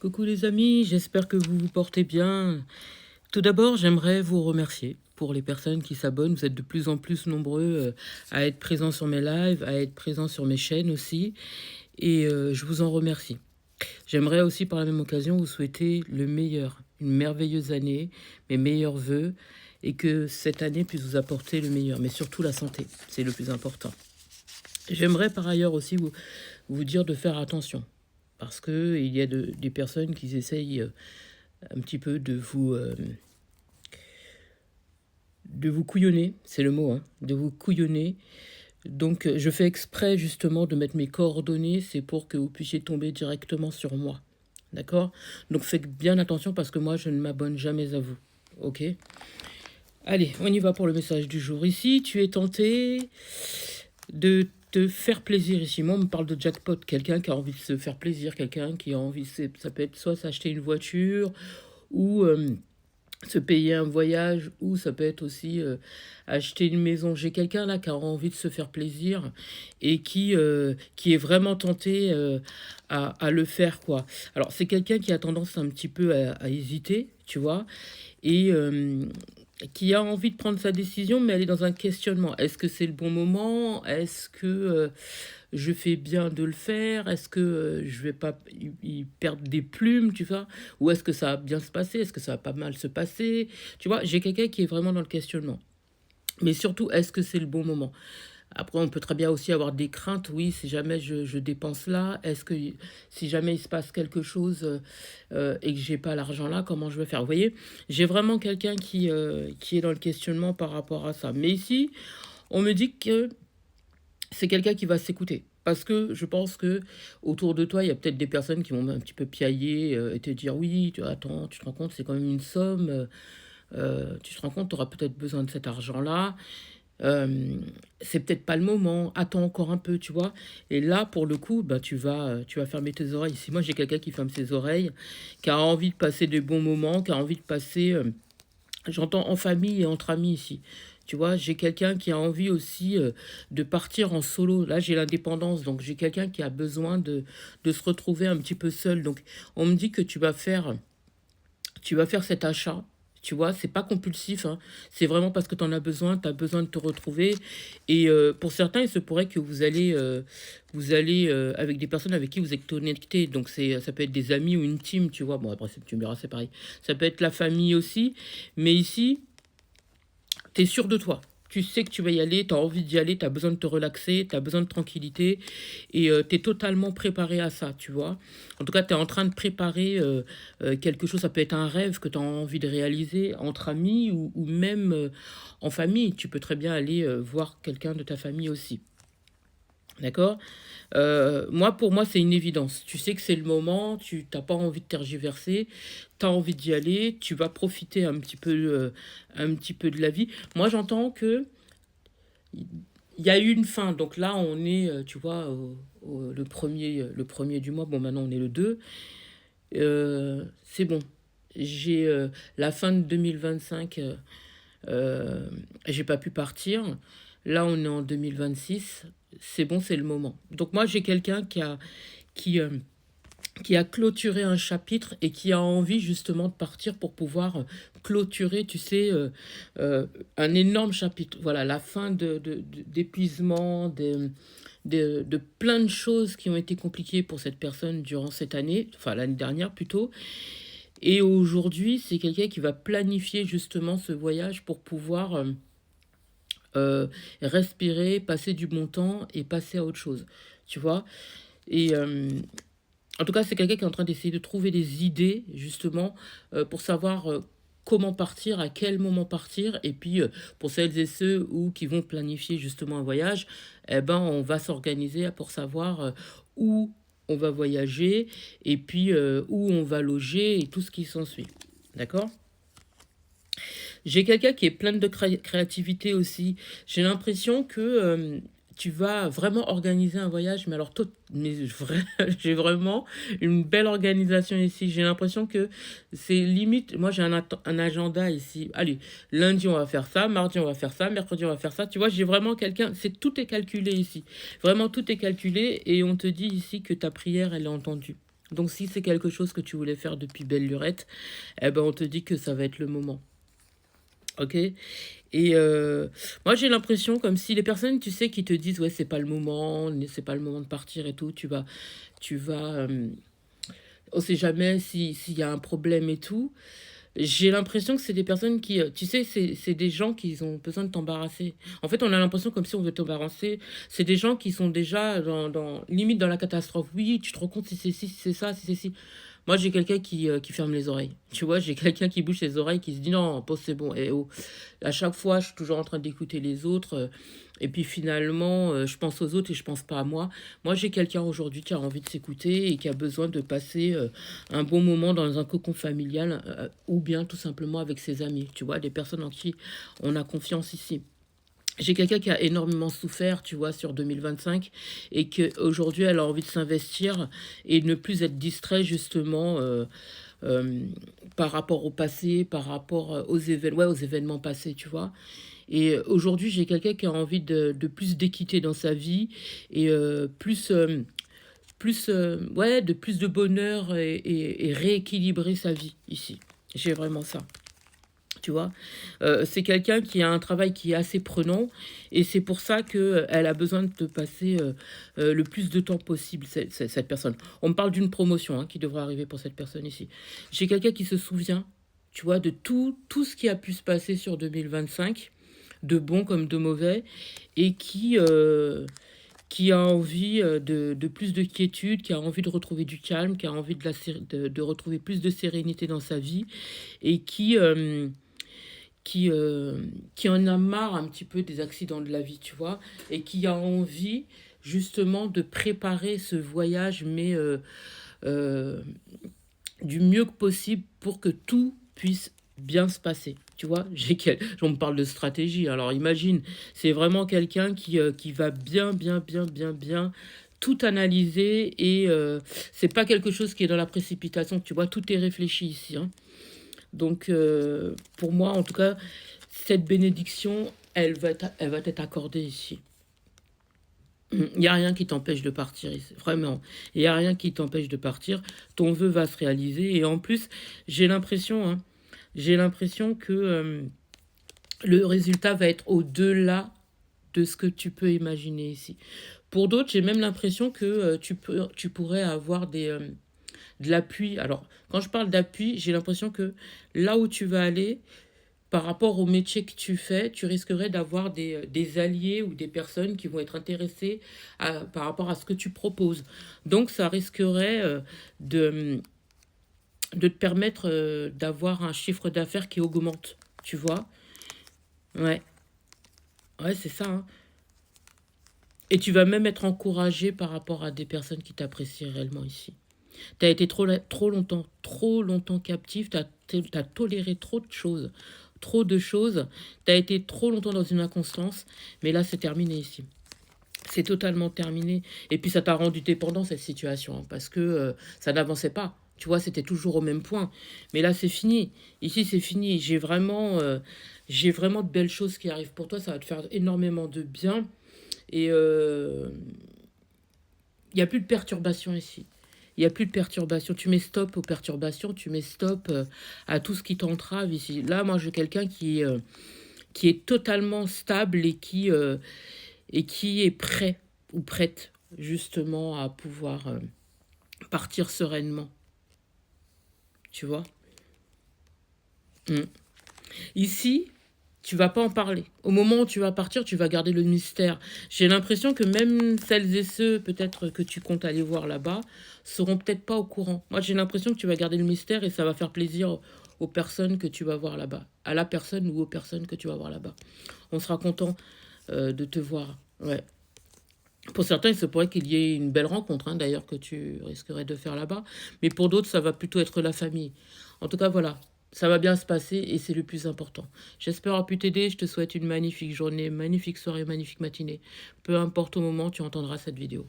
Coucou les amis, j'espère que vous vous portez bien. Tout d'abord, j'aimerais vous remercier pour les personnes qui s'abonnent. Vous êtes de plus en plus nombreux à être présents sur mes lives, à être présents sur mes chaînes aussi. Et je vous en remercie. J'aimerais aussi par la même occasion vous souhaiter le meilleur, une merveilleuse année, mes meilleurs vœux, et que cette année puisse vous apporter le meilleur, mais surtout la santé, c'est le plus important. J'aimerais par ailleurs aussi vous dire de faire attention, parce que il y a des personnes qui essayent un petit peu de vous couillonner, c'est le mot, hein, de vous couillonner. Donc je fais exprès justement de mettre mes coordonnées, c'est pour que vous puissiez tomber directement sur moi. D'accord? Donc faites bien attention parce que moi je ne m'abonne jamais à vous. Ok? Allez, on y va pour le message du jour. Ici, tu es tenté de te faire plaisir. Ici, moi, on me parle de jackpot. Quelqu'un qui a envie de se faire plaisir, quelqu'un qui a envie, ça peut être soit s'acheter une voiture ou se payer un voyage, ou ça peut être aussi acheter une maison. J'ai quelqu'un là qui a envie de se faire plaisir et qui est vraiment tenté à le faire, quoi. Alors, c'est quelqu'un qui a tendance un petit peu à hésiter, tu vois, et qui a envie de prendre sa décision, mais elle est dans un questionnement. Est-ce que c'est le bon moment? Est-ce que je fais bien de le faire? Est-ce que je vais pas y perdre des plumes, tu vois? Ou est-ce que ça va bien se passer? Est-ce que ça va pas mal se passer? Tu vois, j'ai quelqu'un qui est vraiment dans le questionnement. Mais surtout, est-ce que c'est le bon moment? Après, on peut très bien aussi avoir des craintes. Oui, si jamais je dépense là, est-ce que si jamais il se passe quelque chose et que j'ai pas l'argent là, comment je vais faire? Vous voyez, j'ai vraiment quelqu'un qui est dans le questionnement par rapport à ça. Mais ici, on me dit que c'est quelqu'un qui va s'écouter. Parce que je pense que autour de toi, il y a peut-être des personnes qui vont un petit peu piailler et te dire oui, attends, tu te rends compte, c'est quand même une somme. Tu te rends compte, tu auras peut-être besoin de cet argent-là. Euh, c'est peut-être pas le moment, attends encore un peu, tu vois. Et là, pour le coup, bah, tu vas fermer tes oreilles. Si moi j'ai quelqu'un qui ferme ses oreilles, qui a envie de passer des bons moments, qui a envie de passer, j'entends en famille et entre amis ici. Tu vois, j'ai quelqu'un qui a envie aussi de partir en solo. Là, j'ai l'indépendance, donc j'ai quelqu'un qui a besoin de se retrouver un petit peu seul. Donc, on me dit que tu vas faire cet achat. Tu vois, c'est pas compulsif, hein. C'est vraiment parce que tu as besoin de te retrouver. Et pour certains, il se pourrait que vous allez avec des personnes avec qui vous êtes connectés. Donc ça peut être des amis ou une team, tu vois. Bon, après, tu me diras, c'est pareil. Ça peut être la famille aussi. Mais ici, tu es sûr de toi. Tu sais que tu vas y aller, tu as envie d'y aller, tu as besoin de te relaxer, tu as besoin de tranquillité et tu es totalement préparé à ça, tu vois. En tout cas, tu es en train de préparer quelque chose, ça peut être un rêve que tu as envie de réaliser entre amis ou même en famille. Tu peux très bien aller voir quelqu'un de ta famille aussi. D'accord? Moi, pour moi, c'est une évidence. Tu sais que c'est le moment, tu n'as pas envie de tergiverser, tu as envie d'y aller, tu vas profiter un petit peu de la vie. Moi, j'entends que il y a eu une fin. Donc là, on est, tu vois, le premier du mois. Bon, maintenant, on est le 2. C'est bon. J'ai la fin de 2025. Euh, j'ai pas pu partir. Là, on est en 2026. C'est bon, c'est le moment. Donc moi, j'ai quelqu'un qui, euh, qui a clôturé un chapitre et qui a envie justement de partir pour pouvoir clôturer, tu sais, un énorme chapitre. Voilà, la fin d'épuisement, de plein de choses qui ont été compliquées pour cette personne durant cette année, enfin l'année dernière plutôt. Et aujourd'hui, c'est quelqu'un qui va planifier justement ce voyage pour pouvoir respirer, passer du bon temps et passer à autre chose. Tu vois? Et en tout cas, c'est quelqu'un qui est en train d'essayer de trouver des idées, justement, pour savoir comment partir, à quel moment partir. Et puis, pour celles et ceux qui vont planifier justement un voyage, eh ben, on va s'organiser pour savoir où on va voyager et puis où on va loger et tout ce qui s'ensuit. D'accord? J'ai quelqu'un qui est plein de créativité aussi. J'ai l'impression que tu vas vraiment organiser un voyage, mais alors j'ai vraiment une belle organisation ici. J'ai l'impression que c'est limite. Moi, j'ai un agenda ici. Allez, lundi on va faire ça, mardi on va faire ça, mercredi on va faire ça. Tu vois, j'ai vraiment quelqu'un. Tout est calculé ici. Vraiment tout est calculé et on te dit ici que ta prière elle est entendue. Donc, si c'est quelque chose que tu voulais faire depuis belle lurette, eh ben, on te dit que ça va être le moment. Ok? Et moi, j'ai l'impression comme si les personnes, tu sais, qui te disent, ouais, c'est pas le moment, c'est pas le moment de partir et tout, on sait jamais s'il y a un problème et tout. J'ai l'impression que c'est des personnes qui, tu sais, c'est des gens qui ont besoin de t'embarrasser. En fait, on a l'impression comme si on veut t'embarrasser. C'est des gens qui sont déjà limite dans la catastrophe. Oui, tu te rends compte si c'est ci, si c'est ça, si c'est ci. Moi, j'ai quelqu'un qui ferme les oreilles. Tu vois, j'ai quelqu'un qui bouge les oreilles, qui se dit non, pause, c'est bon. Et oh. À chaque fois, je suis toujours en train d'écouter les autres. Et puis finalement, je pense aux autres et je pense pas à moi. Moi, j'ai quelqu'un aujourd'hui qui a envie de s'écouter et qui a besoin de passer un bon moment dans un cocon familial ou bien tout simplement avec ses amis. Tu vois, des personnes en qui on a confiance ici. J'ai quelqu'un qui a énormément souffert, tu vois, sur 2025 et qu'aujourd'hui, elle a envie de s'investir et ne plus être distrait justement euh, par rapport au passé, par rapport aux événements passés, tu vois. Et aujourd'hui, j'ai quelqu'un qui a envie de plus d'équité dans sa vie et de plus de bonheur et rééquilibrer sa vie ici. J'ai vraiment ça. Tu vois, c'est quelqu'un qui a un travail qui est assez prenant et c'est pour ça que elle a besoin de te passer le plus de temps possible, cette personne. On me parle d'une promotion qui devrait arriver pour cette personne ici. J'ai quelqu'un qui se souvient, tu vois, de tout ce qui a pu se passer sur 2025, de bon comme de mauvais, et qui a envie de plus de quiétude, qui a envie de retrouver du calme, qui a envie de retrouver plus de sérénité dans sa vie, et qui en a marre un petit peu des accidents de la vie, tu vois, et qui a envie justement de préparer ce voyage, mais euh, du mieux que possible pour que tout puisse bien se passer. Tu vois, on me parle de stratégie. Alors imagine, c'est vraiment quelqu'un qui va bien tout analyser et c'est pas quelque chose qui est dans la précipitation. Tu vois, tout est réfléchi ici. Hein. Donc, pour moi, en tout cas, cette bénédiction, elle va t'être accordée ici. Il n'y a rien qui t'empêche de partir ici. Vraiment. Il n'y a rien qui t'empêche de partir. Ton vœu va se réaliser. Et en plus, j'ai l'impression que le résultat va être au-delà de ce que tu peux imaginer ici. Pour d'autres, j'ai même l'impression que tu pourrais avoir de l'appui. Alors, quand je parle d'appui, j'ai l'impression que là où tu vas aller, par rapport au métier que tu fais, tu risquerais d'avoir des alliés ou des personnes qui vont être intéressées par rapport à ce que tu proposes. Donc, ça risquerait de, de te permettre d'avoir un chiffre d'affaires qui augmente. Tu vois? Ouais, ouais, c'est ça. Hein. Et tu vas même être encouragé par rapport à des personnes qui t'apprécient réellement ici. Tu as été trop longtemps captif, tu as toléré trop de choses, tu as été trop longtemps dans une inconstance, mais là c'est terminé ici. C'est totalement terminé. Et puis ça t'a rendu dépendant cette situation, hein, parce que ça n'avançait pas. Tu vois, c'était toujours au même point. Mais là c'est fini. Ici c'est fini. J'ai vraiment de belles choses qui arrivent pour toi. Ça va te faire énormément de bien. Et il n'y a plus de perturbation ici. Il n'y a plus de perturbation. Tu mets stop aux perturbations, tu mets stop à tout ce qui t'entrave ici. Là, moi, j'ai quelqu'un qui est totalement stable et qui est prêt ou prête justement à pouvoir partir sereinement. Tu vois? Mm. Ici, tu vas pas en parler. Au moment où tu vas partir, tu vas garder le mystère. J'ai l'impression que même celles et ceux peut-être que tu comptes aller voir là-bas seront peut-être pas au courant. Moi, j'ai l'impression que tu vas garder le mystère et ça va faire plaisir aux personnes que tu vas voir là-bas, à la personne ou aux personnes que tu vas voir là-bas. On sera content de te voir. Ouais. Pour certains, il se pourrait qu'il y ait une belle rencontre, hein, d'ailleurs, que tu risquerais de faire là-bas. Mais pour d'autres, ça va plutôt être la famille. En tout cas, voilà. Ça va bien se passer et c'est le plus important. J'espère avoir pu t'aider. Je te souhaite une magnifique journée, magnifique soirée, magnifique matinée. Peu importe au moment où tu entendras cette vidéo.